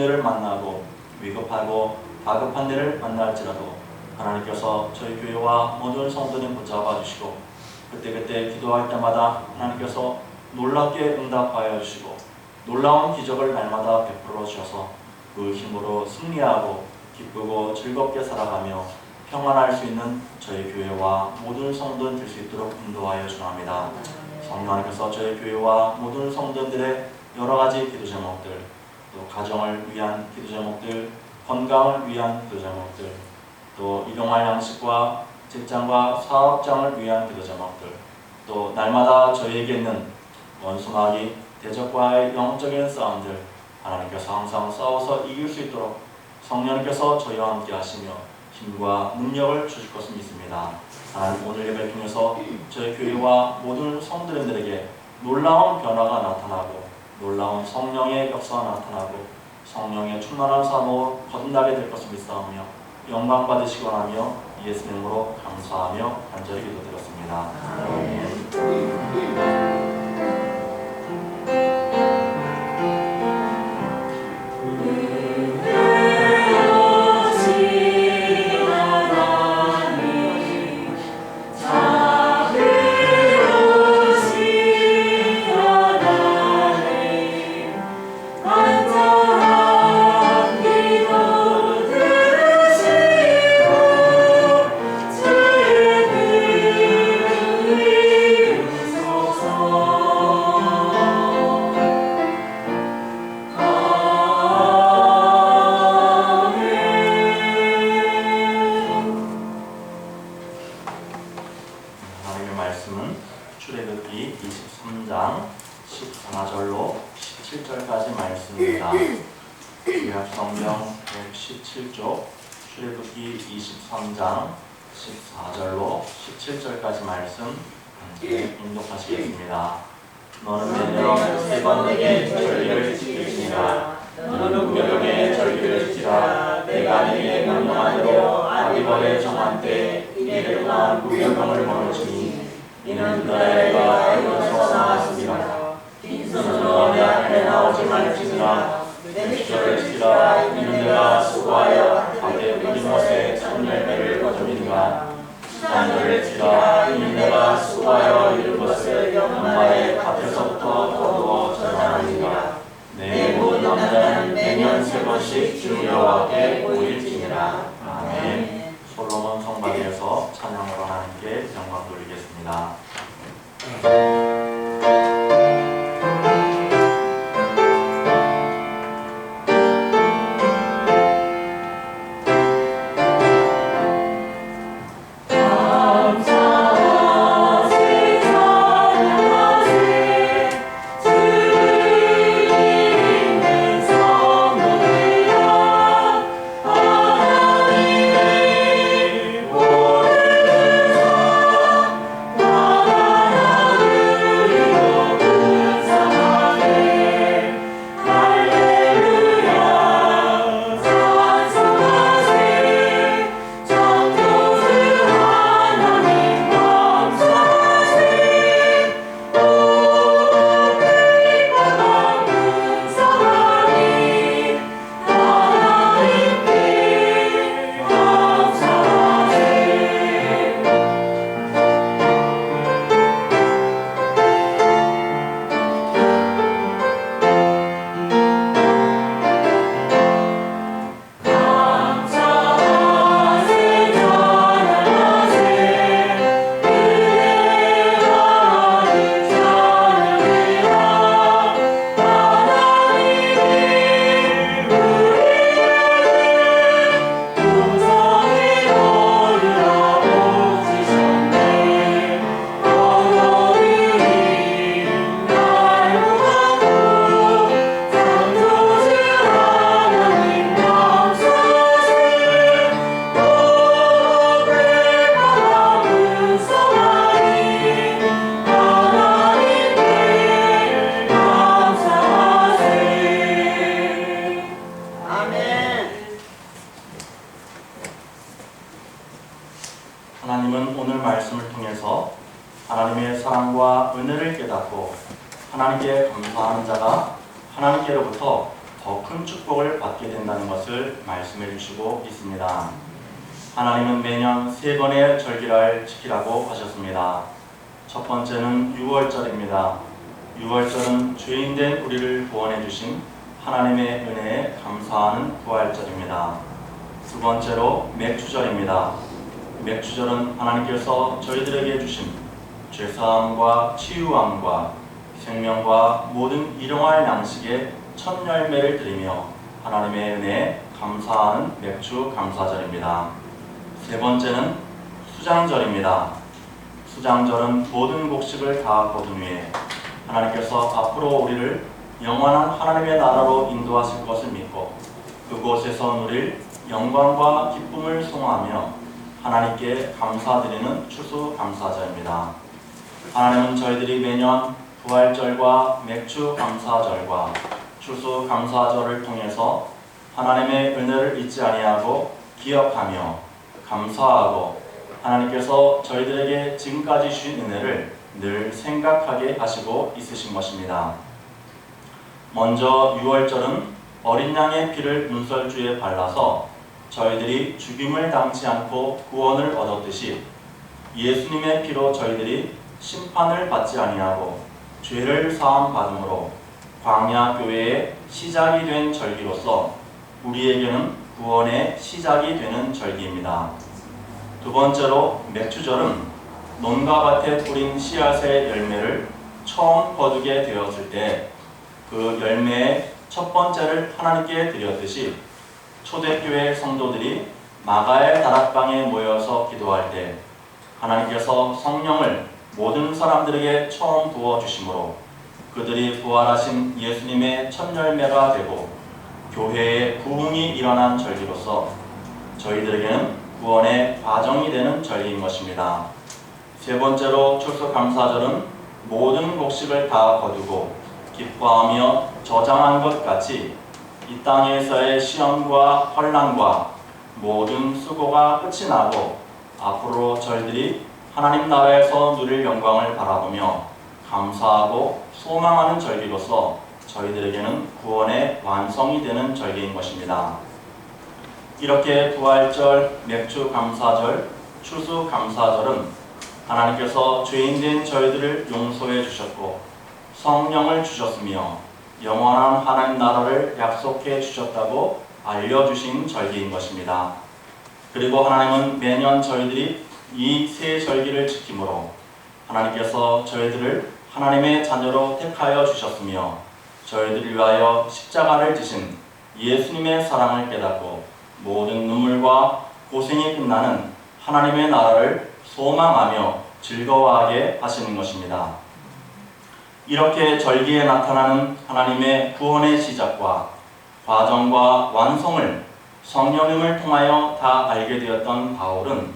일을 만나고 위급하고 다급한 일을 만날지라도 하나님께서 저희 교회와 모든 성도님 붙잡아 주시고 그때그때 기도할 때마다 하나님께서 놀랍게 응답하여 주시고 놀라운 기적을 날마다 베풀어 주셔서 그 힘으로 승리하고 기쁘고 즐겁게 살아가며 평안할 수 있는 저희 교회와 모든 성도들 될 수 있도록 인도하여 주옵나이다. 성령 하나님께서 저희 교회와 모든 성도들의 여러 가지 기도 제목들, 또 가정을 위한 기도 제목들, 건강을 위한 기도 제목들, 또 일용할 양식과 직장과 사업장을 위한 기도 제목들, 또 날마다 저희에게 있는 원수마귀 대적과의 영적인 싸움들 하나님께서 항상 싸워서 이길 수 있도록 성령님께서 저희와 함께 하시며 힘과 능력을 주실 것을 믿습니다. 하나님, 오늘 예배를 통해서 저희 교회와 모든 성도들에게 놀라운 변화가 나타나고 놀라운 성령의 역사가 나타나고 성령의 충만한 삶으로 거듭나게 될 것을 믿사오며 영광 받으시기 원하며 예수 이름으로 감사하며 간절히 기도드렸습니다. 아멘. 출애굽기 23장 14절로 17절까지 말씀입니다. 구약성경 117쪽 출애굽기 23장 14절로 17절까지 말씀 임독하시겠습니다. 너는 매년 3번 내게 절기를 지킬지니라. 너는 무교병의 절기를 지키라. 내가 네게 명령한 대로 아비벌의 정한 때 이래 동안 무교병을 거느지니 이는 그날과 애굽에서 나왔습니다. 빈손으로 내 앞에 나오지 말지니라. 내 규절을 지키라. 이는 내가 수고하여 밭에 뿌린 것에 첫 열매를 거두리니라. 수단절을 지키라. 이는 내가 수고하여 이룬 것을 연말에 밭에서부터 거두어 전하느니라. 내 모든 남자는 매년 3번씩 주 여호와께 모일지니라. 아멘. 솔로몬 성막에서 찬양으로 하나님께 영광 돌리겠습니다. 하나님은 오늘 말씀을 통해서 하나님의 사랑과 은혜를 깨닫고 하나님께 감사하는 자가 하나님께로부터 더 큰 축복을 받게 된다는 것을 말씀해 주시고 있습니다. 하나님은 매년 3번의 절기를 지키라고 하셨습니다. 첫 번째는 6월절입니다. 6월절은 죄인된 우리를 구원해 주신 하나님의 은혜에 감사하는 부활절입니다. 두 번째로 맥주절입니다. 맥주절은 하나님께서 저희들에게 주신 죄사함과 치유함과 생명과 모든 일용할 양식의 첫 열매를 드리며 하나님의 은혜에 감사하는 맥주 감사절입니다. 세 번째는 수장절입니다. 수장절은 모든 곡식을 다 거둔 후에 하나님께서 앞으로 우리를 영원한 하나님의 나라로 인도하실 것을 믿고 그곳에서 누릴 영광과 기쁨을 송하며 하나님께 감사드리는 추수감사절입니다. 하나님은 저희들이 매년 부활절과 맥주감사절과 추수감사절을 통해서 하나님의 은혜를 잊지 아니하고 기억하며 감사하고 하나님께서 저희들에게 지금까지 주신 은혜를 늘 생각하게 하시고 있으신 것입니다. 먼저 6월절은 어린 양의 피를 문설주에 발라서 저희들이 죽임을 당치 않고 구원을 얻었듯이 예수님의 피로 저희들이 심판을 받지 아니하고 죄를 사함 받음으로 광야 교회의 시작이 된 절기로서 우리에게는 구원의 시작이 되는 절기입니다. 두 번째로 맥주절은 논과 밭에 뿌린 씨앗의 열매를 처음 거두게 되었을 때 그 열매의 첫 번째를 하나님께 드렸듯이 초대교회 성도들이 마가의 다락방에 모여서 기도할 때 하나님께서 성령을 모든 사람들에게 처음 부어주심으로 그들이 부활하신 예수님의 첫 열매가 되고 교회의 부흥이 일어난 절기로서 저희들에게는 구원의 과정이 되는 절기인 것입니다. 세 번째로 추수감사절은 모든 곡식을 다 거두고 기뻐하며 저장한 것 같이 이 땅에서의 시험과 환난과 모든 수고가 끝이 나고 앞으로 저희들이 하나님 나라에서 누릴 영광을 바라보며 감사하고 소망하는 절기로서 저희들에게는 구원의 완성이 되는 절기인 것입니다. 이렇게 부활절, 맥주감사절, 추수감사절은 하나님께서 죄인된 저희들을 용서해 주셨고 성령을 주셨으며 영원한 하나님 나라를 약속해 주셨다고 알려주신 절기인 것입니다. 그리고 하나님은 매년 저희들이 이 세 절기를 지킴으로 하나님께서 저희들을 하나님의 자녀로 택하여 주셨으며 저희들을 위하여 십자가를 지신 예수님의 사랑을 깨닫고 모든 눈물과 고생이 끝나는 하나님의 나라를 소망하며 즐거워하게 하시는 것입니다. 이렇게 절기에 나타나는 하나님의 구원의 시작과 과정과 완성을 성령님을 통하여 다 알게 되었던 바울은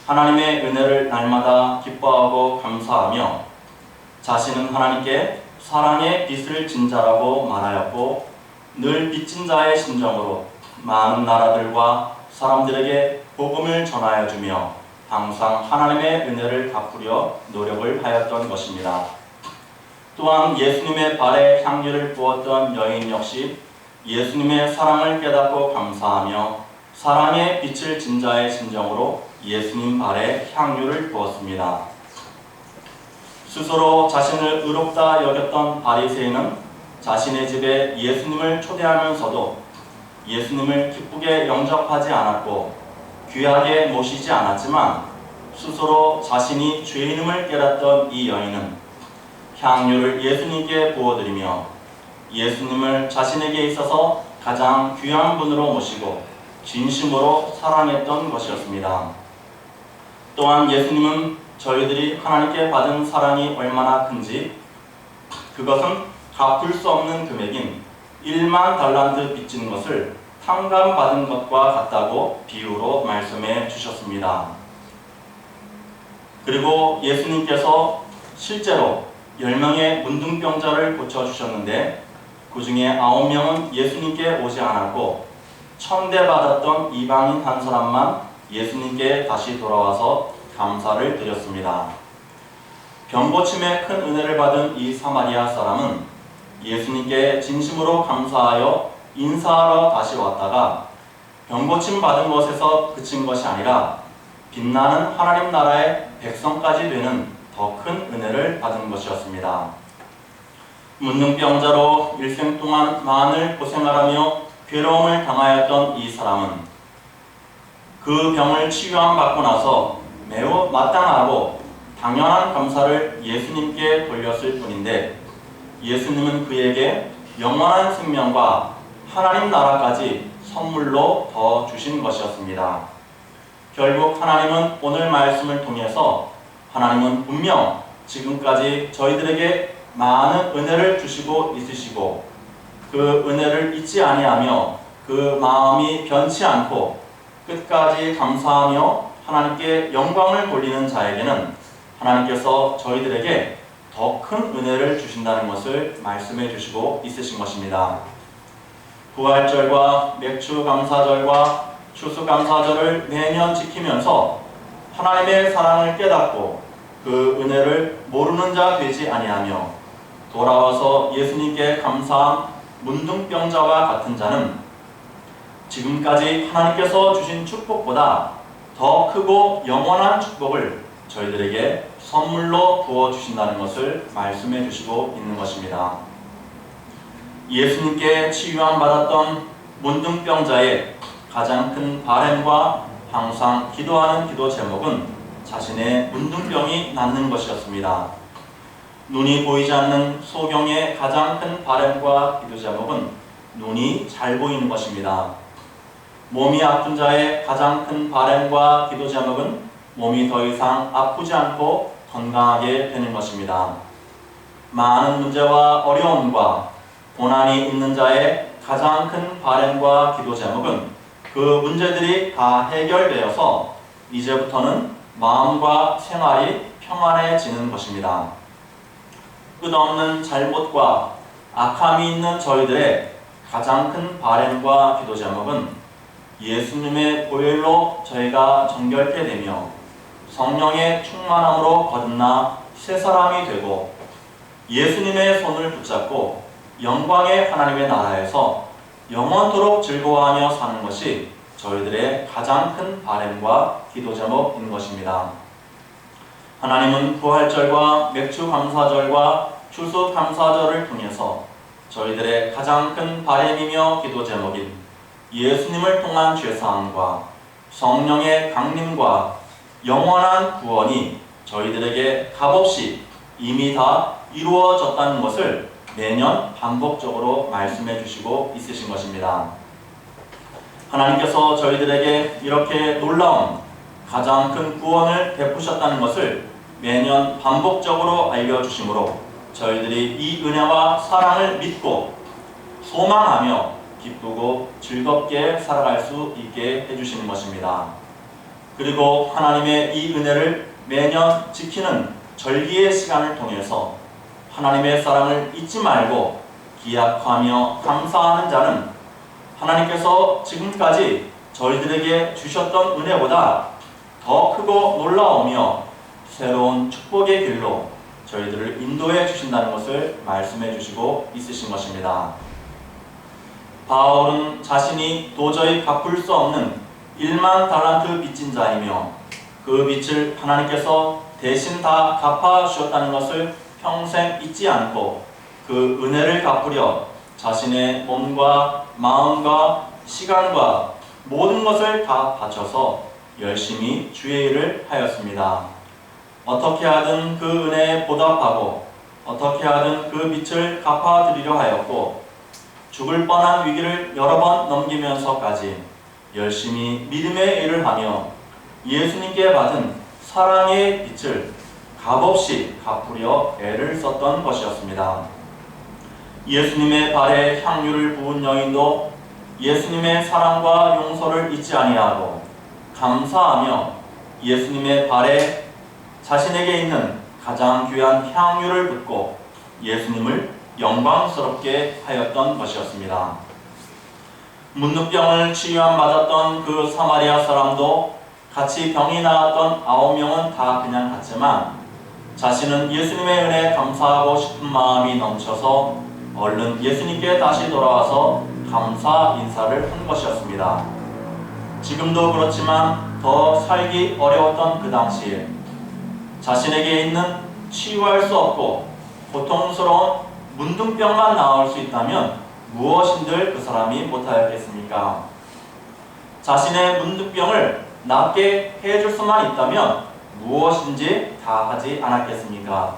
하나님의 은혜를 날마다 기뻐하고 감사하며 자신은 하나님께 사랑의 빛을 진 자라고 말하였고 늘 빚진 자의 심정으로 많은 나라들과 사람들에게 복음을 전하여 주며 항상 하나님의 은혜를 갚으려 노력을 하였던 것입니다. 또한 예수님의 발에 향유를 부었던 여인 역시 예수님의 사랑을 깨닫고 감사하며 사랑의 빛을 진 자의 심정으로 예수님 발에 향유를 부었습니다. 스스로 자신을 의롭다 여겼던 바리새인은 자신의 집에 예수님을 초대하면서도 예수님을 기쁘게 영접하지 않았고 귀하게 모시지 않았지만 스스로 자신이 죄인임을 깨닫던 이 여인은 향유를 예수님께 부어드리며 예수님을 자신에게 있어서 가장 귀한 분으로 모시고 진심으로 사랑했던 것이었습니다. 또한 예수님은 저희들이 하나님께 받은 사랑이 얼마나 큰지 그것은 갚을 수 없는 금액인 1만 달란트 빚진 것을 탕감받은 것과 같다고 비유로 말씀해 주셨습니다. 그리고 예수님께서 실제로 10명의 문둥병자를 고쳐주셨는데 그 중에 9명은 예수님께 오지 않았고 천대받았던 이방인 한 사람만 예수님께 다시 돌아와서 감사를 드렸습니다. 병고침에 큰 은혜를 받은 이 사마리아 사람은 예수님께 진심으로 감사하여 인사하러 다시 왔다가 병고침 받은 것에서 그친 것이 아니라 빛나는 하나님 나라의 백성까지 되는 더 큰 은혜를 받은 것이었습니다. 문둥병자로 일생 동안 많은 고생하라며 괴로움을 당하였던 이 사람은 그 병을 치유함 받고 나서 매우 마땅하고 당연한 감사를 예수님께 돌렸을 뿐인데, 예수님은 그에게 영원한 생명과 하나님 나라까지 선물로 더 주신 것이었습니다. 결국 하나님은 오늘 말씀을 통해서 하나님은 분명 지금까지 저희들에게 많은 은혜를 주시고 있으시고, 그 은혜를 잊지 아니하며 그 마음이 변치 않고 끝까지 감사하며 하나님께 영광을 돌리는 자에게는 하나님께서 저희들에게 더 큰 은혜를 주신다는 것을 말씀해 주시고 있으신 것입니다. 부활절과 맥주감사절과 추수감사절을 매년 지키면서 하나님의 사랑을 깨닫고 그 은혜를 모르는 자 되지 아니하며 돌아와서 예수님께 감사한 문둥병자와 같은 자는 지금까지 하나님께서 주신 축복보다 더 크고 영원한 축복을 저희들에게 선물로 부어주신다는 것을 말씀해 주시고 있는 것입니다. 예수님께 치유함 받았던 문둥병자의 가장 큰 바램과 항상 기도하는 기도 제목은 자신의 문둥병이 낫는 것이었습니다. 눈이 보이지 않는 소경의 가장 큰 바램과 기도 제목은 눈이 잘 보이는 것입니다. 몸이 아픈 자의 가장 큰 바램과 기도 제목은 몸이 더 이상 아프지 않고 건강하게 되는 것입니다. 많은 문제와 어려움과 고난이 있는 자의 가장 큰 바램과 기도 제목은 그 문제들이 다 해결되어서 이제부터는 마음과 생활이 평안해지는 것입니다. 끝없는 잘못과 악함이 있는 저희들의 가장 큰 바램과 기도 제목은 예수님의 보혈로 저희가 정결케 되며 성령의 충만함으로 거듭나 새 사람이 되고 예수님의 손을 붙잡고 영광의 하나님의 나라에서 영원토록 즐거워하며 사는 것이 저희들의 가장 큰 바램과 기도 제목인 것입니다. 하나님은 부활절과 맥주감사절과 추수감사절을 통해서 저희들의 가장 큰 바램이며 기도 제목인 예수님을 통한 죄사함과 성령의 강림과 영원한 구원이 저희들에게 값없이 이미 다 이루어졌다는 것을 매년 반복적으로 말씀해 주시고 있으신 것입니다. 하나님께서 저희들에게 이렇게 놀라운 가장 큰 구원을 베푸셨다는 것을 매년 반복적으로 알려주시므로 저희들이 이 은혜와 사랑을 믿고 소망하며 기쁘고 즐겁게 살아갈 수 있게 해주시는 것입니다. 그리고 하나님의 이 은혜를 매년 지키는 절기의 시간을 통해서 하나님의 사랑을 잊지 말고 기약하며 감사하는 자는 하나님께서 지금까지 저희들에게 주셨던 은혜보다 더 크고 놀라우며 새로운 축복의 길로 저희들을 인도해 주신다는 것을 말씀해 주시고 있으신 것입니다. 바울은 자신이 도저히 갚을 수 없는 1만 달란트 빚진 자이며 그 빚을 하나님께서 대신 다 갚아 주셨다는 것을 평생 잊지 않고 그 은혜를 갚으려 자신의 몸과 마음과 시간과 모든 것을 다 바쳐서 열심히 주의 일을 하였습니다. 어떻게 하든 그 은혜에 보답하고 어떻게 하든 그 빚을 갚아드리려 하였고 죽을 뻔한 위기를 여러 번 넘기면서까지 열심히 믿음의 일을 하며 예수님께 받은 사랑의 빚을 값없이 갚으려 애를 썼던 것이었습니다. 예수님의 발에 향유를 부은 여인도 예수님의 사랑과 용서를 잊지 아니하고 감사하며 예수님의 발에 자신에게 있는 가장 귀한 향유를 붓고 예수님을 영광스럽게 하였던 것이었습니다. 문둥병을 치유함 받았던 그 사마리아 사람도 같이 병이 나았던 9명은 다 그냥 갔지만 자신은 예수님의 은혜에 감사하고 싶은 마음이 넘쳐서 얼른 예수님께 다시 돌아와서 감사 인사를 한 것이었습니다. 지금도 그렇지만 더 살기 어려웠던 그 당시에 자신에게 있는 치유할 수 없고 고통스러운 문둥병만 나을 수 있다면 무엇인들 그 사람이 못하였겠습니까? 자신의 문둥병을 낫게 해줄 수만 있다면 무엇인지 다 하지 않았겠습니까?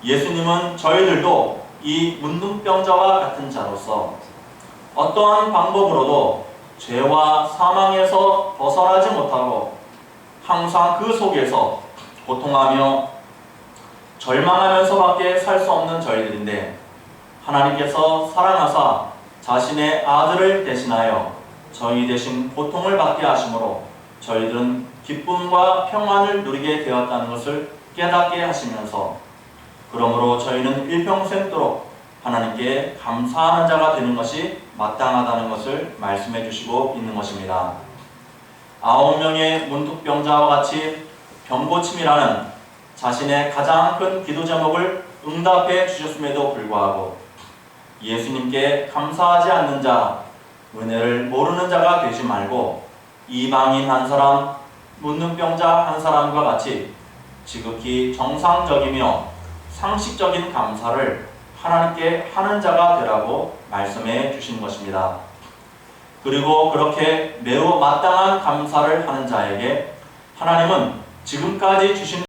예수님은 저희들도 이 문둥병자와 같은 자로서 어떠한 방법으로도 죄와 사망에서 벗어나지 못하고 항상 그 속에서 고통하며 절망하면서밖에 살 수 없는 저희들인데, 하나님께서 사랑하사 자신의 아들을 대신하여 저희 대신 고통을 받게 하심으로 저희들은 기쁨과 평안을 누리게 되었다는 것을 깨닫게 하시면서, 그러므로 저희는 일평생도록 하나님께 감사하는 자가 되는 것이 마땅하다는 것을 말씀해 주시고 있는 것입니다. 9명의 문둥병자와 같이 병고침이라는 자신의 가장 큰 기도 제목을 응답해 주셨음에도 불구하고 예수님께 감사하지 않는 자, 은혜를 모르는 자가 되지 말고 이방인 한 사람, 문둥병자 한 사람과 같이 지극히 정상적이며 상식적인 감사를 하나님께 하는 자가 되라고 말씀해 주신 것입니다. 그리고 그렇게 매우 마땅한 감사를 하는 자에게 하나님은 지금까지 주신